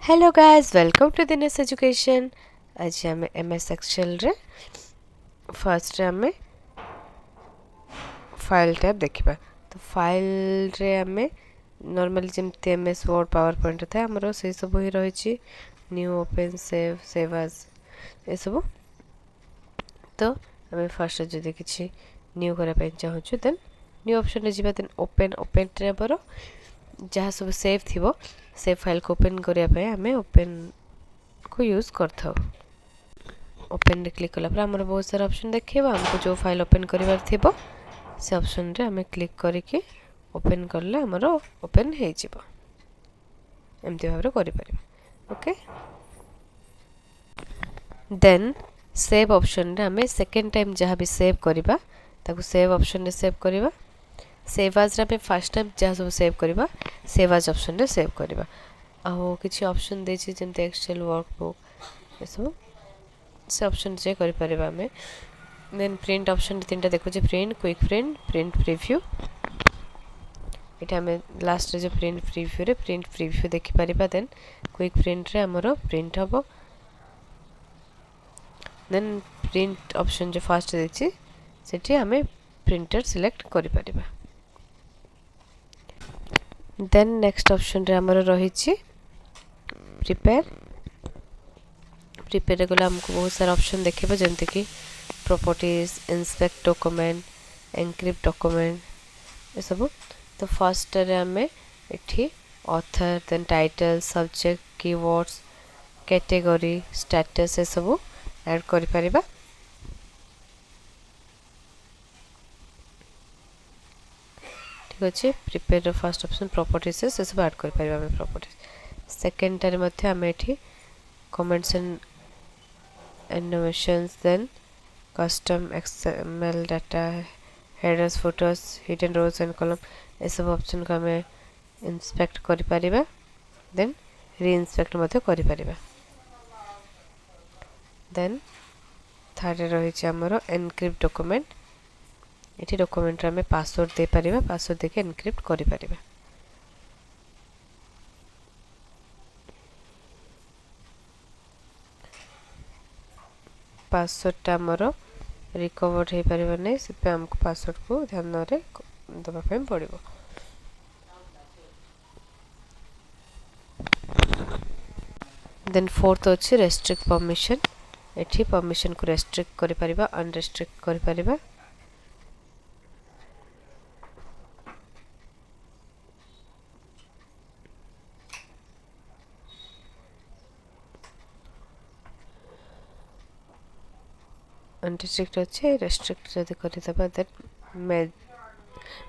Hello guys welcome to Dinesh education. आज आम MS Excel रे फर्स्ट आम फाइल टैब देखा। तो फाइल रे आम नॉर्मली जमती एमएस वर्ड पावर पॉइंट था आमर से सब ही रही new open save save as ये सब। तो आम फर्स्ट जदि किसी न्यू करने चाहूँ देन न्यू ऑप्शन जी देन ओपन ओपन आमर जहाँ सब सेव थी सेव फाइल को ओपन करने आम ओपन को यूज करता। ओपन रे क्लिक कला आम बहुत सारा ऑप्शन देखा आमको जो फाइल ओपन करार थी से ऑप्शन रे आम क्लिक करके ओपन करले आमर ओपन हो एमती भाव करें। ओके देन सेव ऑप्शन रे आम सेकेंड टाइम जहाँ भी सेव करवा ताको सेव ऑप्शन रे सेव करवा। सेव आज रे फर्स्ट टाइम जहाँ सब सेव करवा सेव आज ऑप्शन रे सेव करवा। आउ किसी ऑप्शन देछि जेमते एक्सेल वर्कबुक ये सब से ऑप्शन से कर परिबा हमें। देन प्रिंट ऑप्शन तीनटा देखो print quick print print preview एटा हमें लास्ट रे जो प्रिंट प्रीव्यू देखि परिबा। देन क्विक प्रिंट रे हमरो प्रिंट हबो। देन प्रिंट ऑप्शन जो फर्स्ट देछि सेठी हमें प्रिंटर सिलेक्ट करि परिबा। देन नेक्स्ट ऑप्शन रे हमरो रहिछि प्रिपेयर प्रिपेयर गला हमको बहुत सारा ऑप्शन देखेबा जंते कि properties inspect document encrypt document ये सब। तो फर्स्ट रे हमें एठी author then title subject keywords category status ये सब ऐड करि परिबा। ठीक अछि प्रिपेयर फर्स्ट ऑप्शन प्रॉपर्टीज से सब ऐड करि परिबा हम प्रॉपर्टीज। सेकंड टाइम मध्ये हमें एठी comments and animations then custom XML data headers photos hidden rows and column ये सब ऑप्शन को हमें इंस्पेक्ट करि परिबा। देन रीइंस्पेक्ट मते करि परिबा। देन थर्ड रही छै हमरो एनक्रिप्ट डॉक्यूमेंट एठी डॉक्यूमेंट रे हमें पासवर्ड दे परिबा पासवर्ड देके एनक्रिप्ट करि परिबा। पासवर्ड आमर रिकवर हो पार नहीं से आमको पासवर्ड को ध्यान रे दबापी पड़ो। देन फोर्थ अच्छे रेस्ट्रिक्ट परमिशन एठी परमिशन को रेस्ट्रिक्ट करि परिबा अनरेस्ट्रिक्ट करि परिबा। अनरेस्ट्रिक्ट अच्छे रेस्ट्रिक्ट जदि करि दबा देन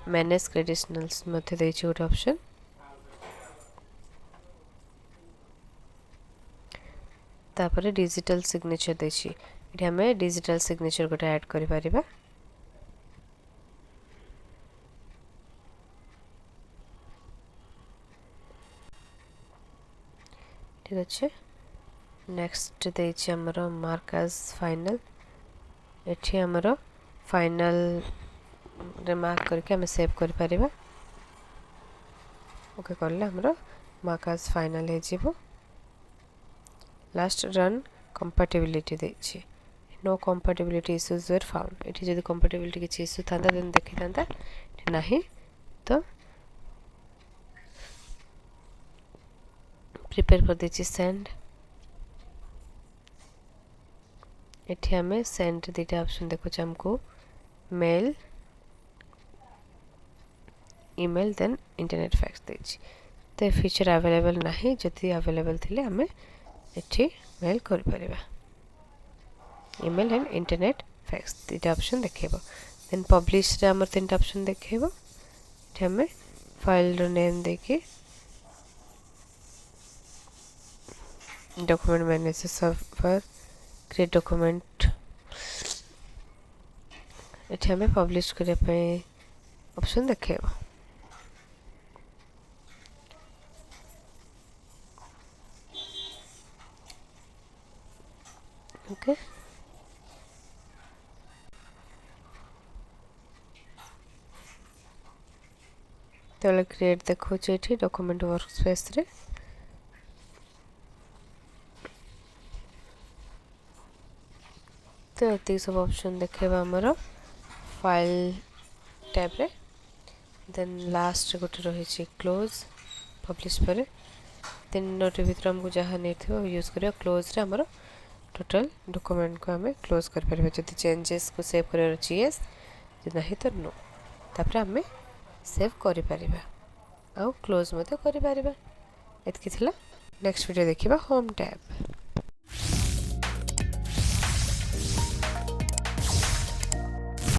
मैनेज क्रेडिशनल्स मथे देछि गोटे ऑप्शन। तापर डिजिटल सिग्नेचर देछि एठी हमें डिजिटल सिग्नेचर गोटे ऐड करि परिबा। ठीक अच्छे नेक्स्ट देछि हमरो मार्क एज फाइनल एठी हमरो फाइनल रे मार्क करके हमें सेव कर परिबा। ओके करले हमरो मार्क एज फाइनल हे जिवो। लास्ट रन कंपैटिबिलिटी देछि no compatibility issues were found एठी जदी कंपैटिबिलिटी किछि इश्यू थांदा देन देखि थांदा एठी नाही तो प्रिपेयर कर देछि सेंड एठी हमें सेंड दीटा ऑप्शन देखो हमको mail email then internet fax देछि। तो फीचर अवेलेबल नाही जति अवेलेबल थिले हमें एठी मेल कर परिबा ईमेल एंड इंटरनेट फैक्स दीटा ऑप्शन देखेबो। देन पब्लिश रे हमर तीनटा ऑप्शन देखेबो एठी हमें फाइल रो नेम देके document manager server create document एठी हमें पब्लिश करे पे ऑप्शन देखेबो। ओके तो क्रिएट देखो एठी डॉक्यूमेंट वर्कस्पेस रे तो ये सब ऑप्शन देखेबा हमर फाइल टैब रे देन लास्ट गोटे रही क्लोज पब्लिश पर 3 भर आमको जहाँ नहीं यूज करिया क्लोज रे हमर टोटल डॉक्यूमेंट को आम क्लोज कर परिबा जदि चेंजेस को सेव कर अछि यस जे नहीं तो नो तापर आम सेव करि परिबा आउ क्लोज मते करि परिबा एतकी थिला नेक्स्ट वीडियो देखिबा होम टैब।